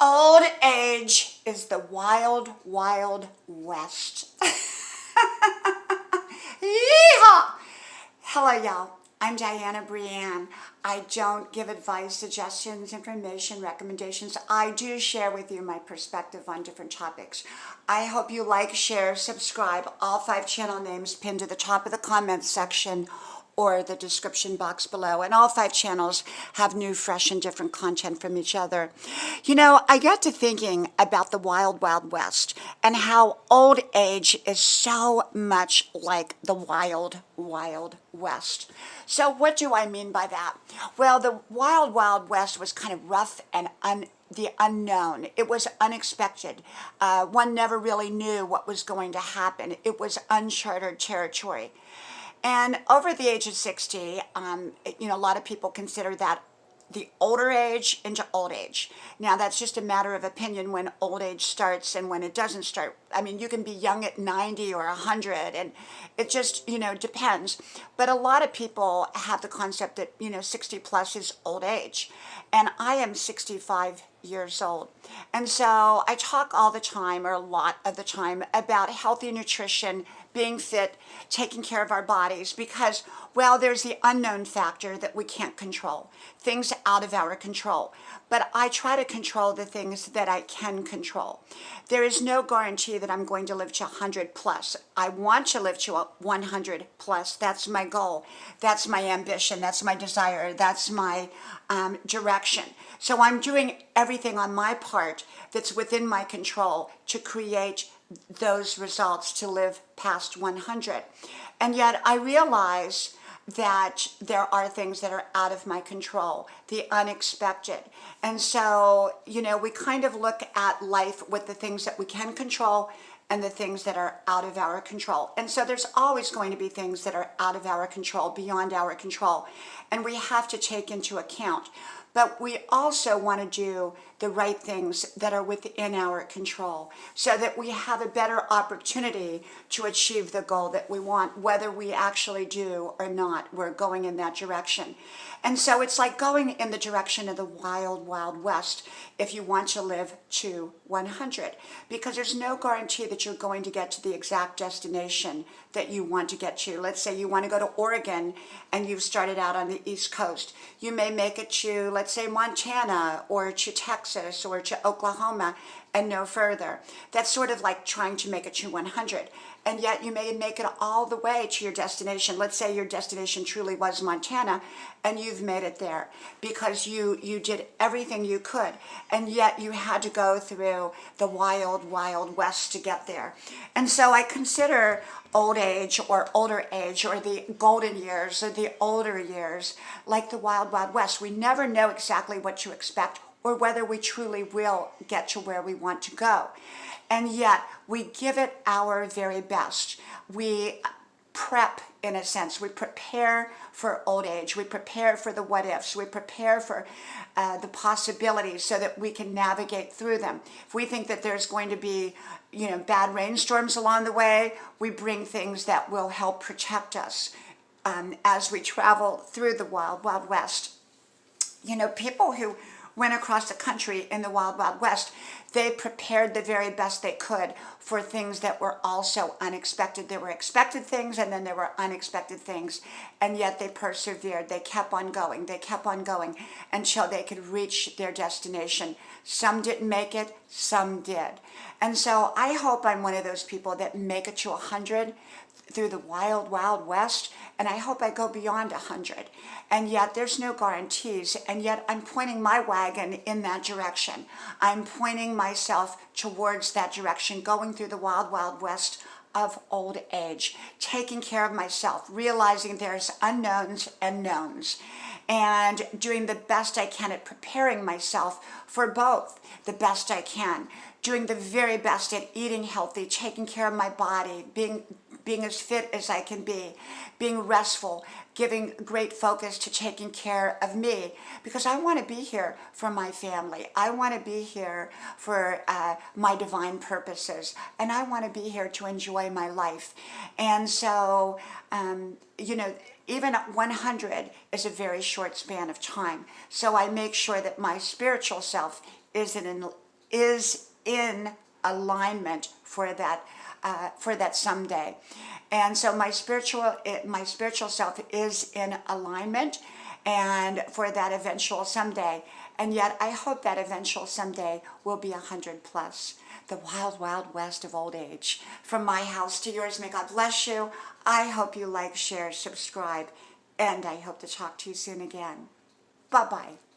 Old age is the wild, wild west. Yeehaw! Hello, y'all. I'm Dianna Brianne. I don't give advice, suggestions, information, recommendations. I do share with you my perspective on different topics. I hope you like, share, subscribe. All 5 channel names pinned to the top of the comments section or the description box below. And all 5 channels have new, fresh, and different content from each other. You know, I got to thinking about the wild, wild west and how old age is so much like the wild, wild west. So what do I mean by that? Well, the wild, wild west was kind of rough and the unknown. It was unexpected. One never really knew what was going to happen. It was uncharted territory. And over the age of 60, a lot of people consider that the older age into old age. Now, that's just a matter of opinion when old age starts and when it doesn't start. I mean, you can be young at 90 or 100, and it just, depends. But a lot of people have the concept that, 60 plus is old age. And I am 65 years old. And so I talk all the time, or a lot of the time, about healthy nutrition, being fit, taking care of our bodies, because, well, there's the unknown factor that we can't control, things out of our control. But I try to control the things that I can control. There is no guarantee that I'm going to live to 100 plus. I want to live to 100 plus. That's my goal. That's my ambition. That's my desire. That's my direction. So I'm doing everything on my part that's within my control to create those results to live past 100. And yet I realize that there are things that are out of my control, the unexpected. And so, we kind of look at life with the things that we can control and the things that are out of our control. And so there's always going to be things that are out of our control, beyond our control, and we have to take into account. But we also want to do the right things that are within our control so that we have a better opportunity to achieve the goal that we want, whether we actually do or not. We're going in that direction. And so it's like going in the direction of the wild, wild west if you want to live to 100, because there's no guarantee that you're going to get to the exact destination that you want to get to. Let's say you want to go to Oregon and you've started out on the East Coast. You may make it to, let's say, Montana or to Texas or to Oklahoma and no further. That's sort of like trying to make it to 100. And yet you may make it all the way to your destination. Let's say your destination truly was Montana and you've made it there because you did everything you could, and yet you had to go through the wild, wild west to get there. And so I consider old age or older age or the golden years or the older years like the wild, wild west. We never know exactly what to expect or whether we truly will get to where we want to go. And yet we give it our very best. We prep, in a sense. We prepare for old age. We prepare for the what ifs. We prepare for the possibilities so that we can navigate through them. If we think that there's going to be, bad rainstorms along the way, we bring things that will help protect us as we travel through the wild, wild west. People who went across the country in the wild, wild west, they prepared the very best they could for things that were also unexpected. There were expected things and then there were unexpected things, and yet they persevered. They kept on going. They kept on going until they could reach their destination. Some didn't make it, some did. And so I hope I'm one of those people that make it to 100 through the wild, wild west, and I hope I go beyond 100. And yet there's no guarantees, and yet I'm pointing my wagon in that direction. I'm pointing myself towards that direction, going through the wild, wild west of old age, taking care of myself, realizing there's unknowns and knowns, and doing the best I can at preparing myself for both, the best I can, doing the very best at eating healthy, taking care of my body, being as fit as I can be, being restful, giving great focus to taking care of me, because I want to be here for my family. I want to be here for my divine purposes, and I want to be here to enjoy my life. And so, even 100 is a very short span of time. So I make sure that my spiritual self is in is in alignment for that someday. And so my spiritual self is in alignment and for that eventual someday. And yet I hope that eventual someday will be 100 plus. The wild, wild west of old age. From my house to yours, may God bless you. I hope you like, share, subscribe, and I hope to talk to you soon again. Bye-bye.